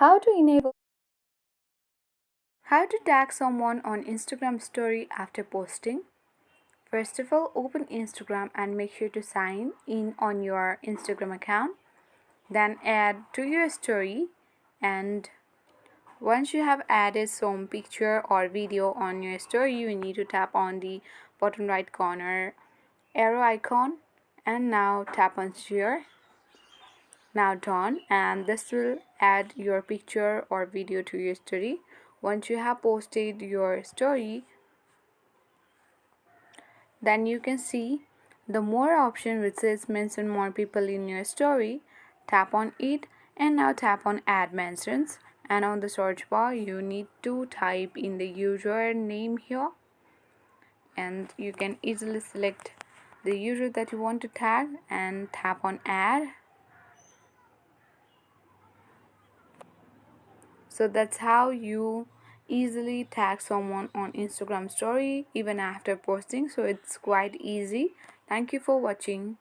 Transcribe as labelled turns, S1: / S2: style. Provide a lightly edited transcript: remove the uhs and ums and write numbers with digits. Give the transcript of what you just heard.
S1: How to enable How to tag someone on Instagram story after posting. First of all, open Instagram and make sure to sign in on your Instagram account. Then add to your story, and once you have added some picture or video on your story, you need to tap on the bottom right corner arrow icon and now tap on share. Now done, and this will add your picture or video to your story. Once you have posted your story, then you can see the more option which says mention more people in your story. Tap on it and now tap on add mentions, and on the search bar you need to type in the user name here, and you can easily select the user that you want to tag and tap on add. So that's how you easily tag someone on Instagram story even after posting. So it's quite easy. Thank you for watching.